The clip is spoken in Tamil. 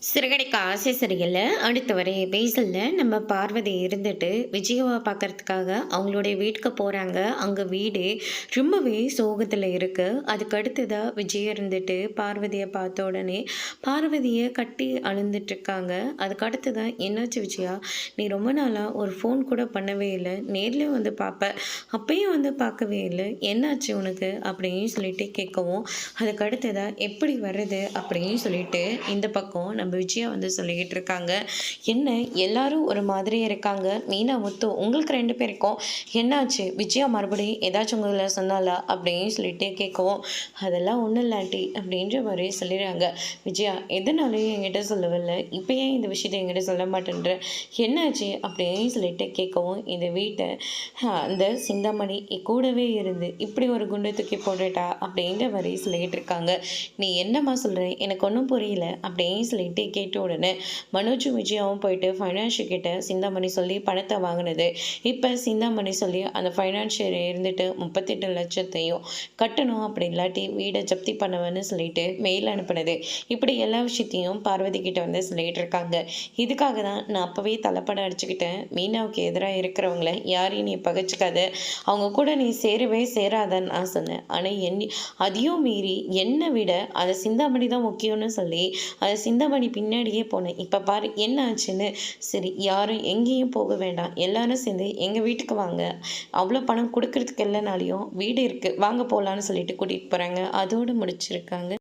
சிறகடிக்க ஆசை சரியில்ல. அடுத்து வர எபிசோட்ல நம்ம பார்வதி இருந்துட்டு விஜயாவ பார்க்கறதுக்காக அவங்களுடைய வீட்டுக்கு போறாங்க. அங்க வீடு ரொம்பவே சோகத்துல இருக்கு. அதுக்கு அடுத்ததா விஜய் இருந்துட்டு பார்வதிய பார்த்த உடனே பார்வதிய கட்டி அழுந்துட்டு இருக்காங்க. அதுக்கு அடுத்ததா என்னாச்சு விஜயா? நீ ரொம்ப நாளா ஒரு ஃபோன் கூட பண்ணவே இல்ல. நேர்ல வந்து பார்ப்ப. அப்பயும் வந்து பார்க்கவே இல்ல. என்னாச்சு உனக்கு? அப்படின்னு சொல்லிட்டு கேட்கவும், அதுக்கு அடுத்ததா எப்படி வர்றது? அப்படின்னு சொல்லிட்டு இந்த பக்கம் நம்ம விஜயா வந்து சொல்லிக்கிட்டு இருக்காங்க. என்ன எல்லாரும் ஒரு மாதிரியே இருக்காங்க. மீனா, முத்து உங்களுக்கு 2 பேருக்கும் என்னாச்சு? விஜயா மறுபடியும் ஏதாச்சும் உங்களை சொன்னாலா? அப்படின்னு சொல்லிட்டு கேட்கவும், அதெல்லாம் ஒன்றும் இல்லை ஆண்டி அப்படின்ற மாதிரி சொல்லிடுறாங்க. விஜயா, எதனாலையும் என்கிட்ட சொல்லவில்லை, இப்போ ஏன் இந்த விஷயத்தை என்கிட்ட சொல்ல மாட்டேன்ற, என்னாச்சு அப்படின்னு சொல்லிட்டு கேட்கவும், இந்த வீட்டை அந்த சிந்தாமணி கூடவே இருந்து இப்படி ஒரு குண்டு தூக்கி போட்டுட்டா அப்படின்ற மாதிரி சொல்லிக்கிட்டு இருக்காங்க. நீ என்னம்மா சொல்கிற? எனக்கு ஒன்றும் புரியல அப்படின்னு சொல்லிட்டு கேட்ட உடனே மனோஜும் விஜயாவும் போயிட்டு ஃபைனான்ஷியல் கிட்ட சிந்தாமணி சொல்லி பணத்தை வாங்கினது. இப்போ சிந்தாமணி சொல்லி அந்த ஃபைனான்ஷியல் இருந்துட்டு 38 லட்சத்தையும் கட்டணும், அப்படி இல்லாட்டி வீடை ஜப்தி பண்ணுவேன்னு சொல்லிட்டு மெயில் அனுப்புனது. இப்படி எல்லா விஷயத்தையும் பார்வதி கிட்ட வந்து சொல்லிட்டு இருக்காங்க. இதுக்காக தான் நான் அப்போவே தலைப்பட அடிச்சுக்கிட்டேன். மீனாவுக்கு எதிராக இருக்கிறவங்கள யாரையும் நீ பகைச்சிக்காத, அவங்க கூட நீ சேரவே சேராதன்னு நான் சொன்னேன். ஆனால் அதையும் மீறி என்னை விட அதை சிந்தாமணி தான் முக்கியம்னு சொல்லி அதை சிந்தாமணி பின்னாடியே போனேன். இப்போ பாரு என்ன ஆச்சுன்னு. சரி, யாரும் எங்கேயும் போக வேண்டாம், எல்லாரும் சேர்ந்து எங்கள் வீட்டுக்கு வாங்க, அவ்வளோ பணம் கொடுக்கறதுக்கு இல்லைனாலையும் வீடு இருக்குது, வாங்க போகலான்னு சொல்லிட்டு கூட்டிகிட்டு போகிறாங்க. அதோடு முடிச்சிருக்காங்க.